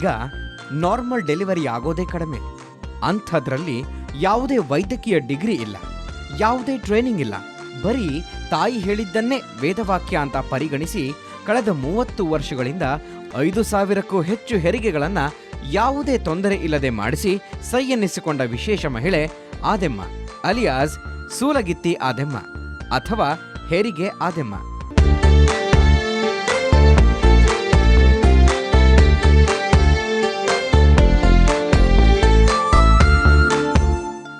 ಈಗ normal delivery ಆಗೋದೇ ಕಡಿಮೆ. ಅಂಥದ್ರಲ್ಲಿ ಯಾವುದೇ ವೈದ್ಯಕೀಯ ಡಿಗ್ರಿ ಇಲ್ಲ, ಯಾವುದೇ ಟ್ರೈನಿಂಗ್ ಇಲ್ಲ. ಬರೀ ತಾಯಿ ಹೇಳಿದ್ದನ್ನೇ ವೇದವಾಕ್ಯ ಅಂತ ಪರಿಗಣಿಸಿ ಕಳೆದ 30 ವರ್ಷಗಳಿಂದ 5,000ಕ್ಕೂ ಹೆಚ್ಚು ಹೆರಿಗೆಗಳನ್ನು ಯಾವುದೇ ತೊಂದರೆ ಇಲ್ಲದೆ ಮಾಡಿಸಿ ಸೈ ಎನ್ನಿಸಿಕೊಂಡ ವಿಶೇಷ ಮಹಿಳೆ ಆದೆಮ್ಮ, ಅಲಿಯಾಸ್ ಸೂಲಗಿತ್ತಿ ಆದೆಮ್ಮ ಅಥವಾ ಹೆರಿಗೆ ಆದೆಮ್ಮ.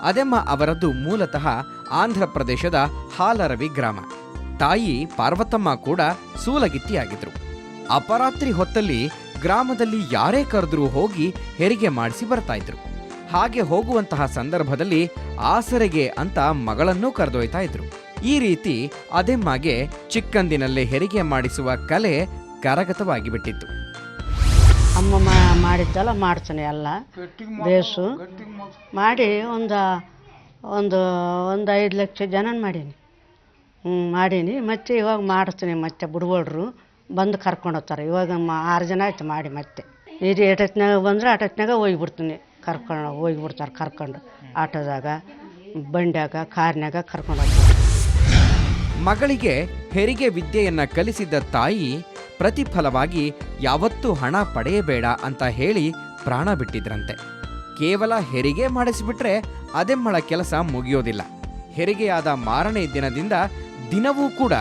ಆದೆಮ್ಮ ಅವರದ್ದು ಮೂಲತಃ ಆಂಧ್ರ ಪ್ರದೇಶದ ಹಾಲರವಿ ಗ್ರಾಮ. ತಾಯಿ ಪಾರ್ವತಮ್ಮ ಕೂಡ ಸೂಲಗಿತ್ತಿಯಾಗಿದ್ರು. ಅಪರಾತ್ರಿ ಹೊತ್ತಲ್ಲಿ ಗ್ರಾಮದಲ್ಲಿ ಯಾರೇ ಕರೆದ್ರೂ ಹೋಗಿ ಹೆರಿಗೆ ಮಾಡಿಸಿ ಬರ್ತಾ ಇದ್ರು. ಹಾಗೆ ಹೋಗುವಂತಹ ಸಂದರ್ಭದಲ್ಲಿ ಆಸರೆಗೆ ಅಂತ ಮಗಳನ್ನೂ ಕರೆದೊಯ್ತಾ ಇದ್ರು. ಈ ರೀತಿ ಆದೆಮ್ಮಗೆ ಚಿಕ್ಕಂದಿನಲ್ಲೇ ಹೆರಿಗೆ ಮಾಡಿಸುವ ಕಲೆ ಕರಗತವಾಗಿ ಬಿಟ್ಟಿತ್ತು. ಅಮ್ಮ ಮಾಡಿದ್ದೆಲ್ಲ ಮಾಡ್ತಾನೆ, ಎಲ್ಲ ಬೇಸು ಮಾಡಿ ಒಂದು 5 ಲಕ್ಷ ಜನನ ಮಾಡೀನಿ. ಮಾಡೀನಿ. ಮತ್ತೆ ಇವಾಗ ಮಾಡಿಸ್ತೀನಿ. ಮತ್ತೆ ಬುಡ್ಗೊಳ್ರು ಬಂದು ಕರ್ಕೊಂಡು ಹೋಗ್ತಾರೆ. ಇವಾಗ 6 ಜನ ಆಯ್ತು ಮಾಡಿ. ಮತ್ತೆ ಇದು ಎಟತ್ನಾಗ ಬಂದರೆ ಅಟತ್ನಾಗ ಹೋಗಿಬಿಡ್ತೀನಿ. ಹೋಗಿಬಿಡ್ತಾರೆ ಕರ್ಕೊಂಡು ಆಟೋದಾಗ, ಬಂಡ್ಯಾಗ, ಕಾರ್ನಾಗ ಕರ್ಕೊಂಡು ಹೋಗ್ತಾರೆ. ಮಗಳಿಗೆ ಹೆರಿಗೆ ವಿದ್ಯೆಯನ್ನ ಕಲಿಸಿದ್ದ ತಾಯಿ ಪ್ರತಿಫಲವಾಗಿ ಯಾವತ್ತೂ ಹಣ ಪಡೆಯಬೇಡ ಅಂತ ಹೇಳಿ ಪ್ರಾಣ ಬಿಟ್ಟಿದ್ರಂತೆ. ಕೇವಲ ಹೆರಿಗೆ ಮಾಡಿಸಿಬಿಟ್ರೆ ಆದೆಮ್ಮಳ ಕೆಲಸ ಮುಗಿಯೋದಿಲ್ಲ. ಹೆರಿಗೆಯಾದ ಮಾರನೇ ದಿನದಿಂದ ದಿನವೂ ಕೂಡ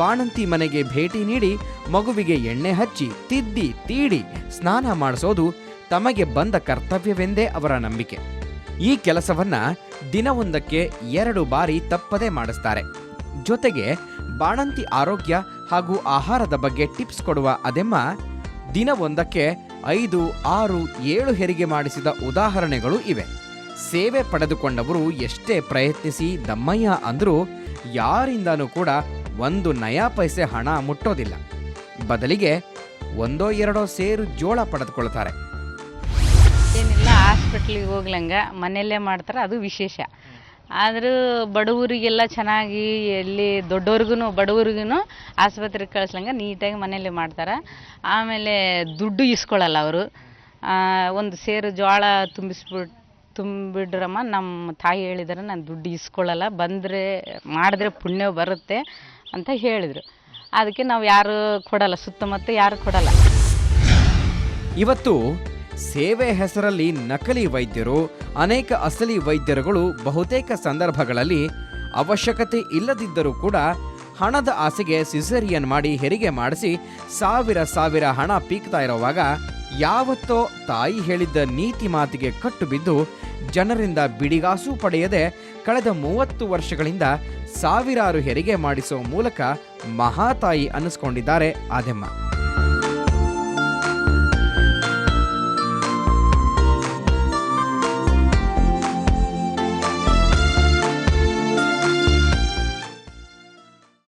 ಬಾಣಂತಿ ಮನೆಗೆ ಭೇಟಿ ನೀಡಿ ಮಗುವಿಗೆ ಎಣ್ಣೆ ಹಚ್ಚಿ ತಿದ್ದಿ ತೀಡಿ ಸ್ನಾನ ಮಾಡಿಸೋದು ತಮಗೆ ಬಂದ ಕರ್ತವ್ಯವೆಂದೇ ಅವರ ನಂಬಿಕೆ. ಈ ಕೆಲಸವನ್ನ ದಿನವೊಂದಕ್ಕೆ 2 ಬಾರಿ ತಪ್ಪದೇ ಮಾಡಿಸ್ತಾರೆ. ಜೊತೆಗೆ ಬಾಣಂತಿ ಆರೋಗ್ಯ ಹಾಗೂ ಆಹಾರದ ಬಗ್ಗೆ ಟಿಪ್ಸ್ ಕೊಡುವ ಆದೆಮ್ಮ ದಿನವೊಂದಕ್ಕೆ 5, 6, 7 ಹೆರಿಗೆ ಮಾಡಿಸಿದ ಉದಾಹರಣೆಗಳು ಇವೆ. ಸೇವೆ ಪಡೆದುಕೊಂಡವರು ಎಷ್ಟೇ ಪ್ರಯತ್ನಿಸಿ ದಮ್ಮಯ್ಯ ಅಂದರೂ ಯಾರಿಂದನೂ ಕೂಡ 1 ನಯಾ ಪೈಸೆ ಹಣ ಮುಟ್ಟೋದಿಲ್ಲ. ಬದಲಿಗೆ 1-2 ಸೇರು ಜೋಳ ಪಡೆದುಕೊಳ್ತಾರೆ. ಏನಿಲ್ಲ, ಹಾಸ್ಪಿಟ್ಲಿಗೆ ಹೋಗ್ಲಂಗ ಮನೆಯಲ್ಲೇ ಮಾಡ್ತಾರೆ, ಅದು ವಿಶೇಷ. ಆದರೂ ಬಡವರಿಗೆಲ್ಲ ಚೆನ್ನಾಗಿ, ಎಲ್ಲಿ ದೊಡ್ಡವ್ರಿಗೂ ಬಡವ್ರಿಗೂ ಆಸ್ಪತ್ರೆಗೆ ಕಳಿಸ್ಲಂಗ ನೀಟಾಗಿ ಮನೆಯಲ್ಲೇ ಮಾಡ್ತಾರೆ. ಆಮೇಲೆ ದುಡ್ಡು ಇಸ್ಕೊಳ್ಳಲ್ಲ ಅವರು. 1 ಸೇರು ಜೋಳ ತುಂಬಿಡ್ರಮ್ಮ, ನಮ್ಮ ತಾಯಿ ಹೇಳಿದರೆ ನಾನು ದುಡ್ಡು ಇಸ್ಕೊಳ್ಳಲ್ಲ, ಬಂದರೆ ಮಾಡಿದ್ರೆ ಪುಣ್ಯ ಬರುತ್ತೆ ಅಂತ ಹೇಳಿದರು. ಅದಕ್ಕೆ ನಾವು ಯಾರು ಕೊಡಲ್ಲ, ಸುತ್ತಮುತ್ತ ಯಾರು ಕೊಡಲ್ಲ. ಇವತ್ತು ಸೇವೆ ಹೆಸರಲ್ಲಿ ನಕಲಿ ವೈದ್ಯರು, ಅನೇಕ ಅಸಲಿ ವೈದ್ಯರುಗಳು ಬಹುತೇಕ ಸಂದರ್ಭಗಳಲ್ಲಿ ಅವಶ್ಯಕತೆ ಇಲ್ಲದಿದ್ದರೂ ಕೂಡ ಹಣದ ಆಸೆಗೆ ಸಿಸೇರಿಯನ್ ಮಾಡಿ ಹೆರಿಗೆ ಮಾಡಿಸಿ ಸಾವಿರ ಹಣ ಪೀಕ್ತಾ ಇರೋವಾಗ ಯಾವತ್ತೋ ತಾಯಿ ಹೇಳಿದ್ದ ನೀತಿ ಮಾತಿಗೆ ಕಟ್ಟು ಬಿದ್ದು ಜನರಿಂದ ಬಿಡಿಗಾಸು ಪಡೆಯದೆ ಕಳೆದ 30 ವರ್ಷಗಳಿಂದ ಸಾವಿರಾರು ಹೆರಿಗೆ ಮಾಡಿಸೋ ಮೂಲಕ ಮಹಾತಾಯಿ ಅನ್ನಿಸ್ಕೊಂಡಿದ್ದಾರೆ ಆದೆಮ್ಮ.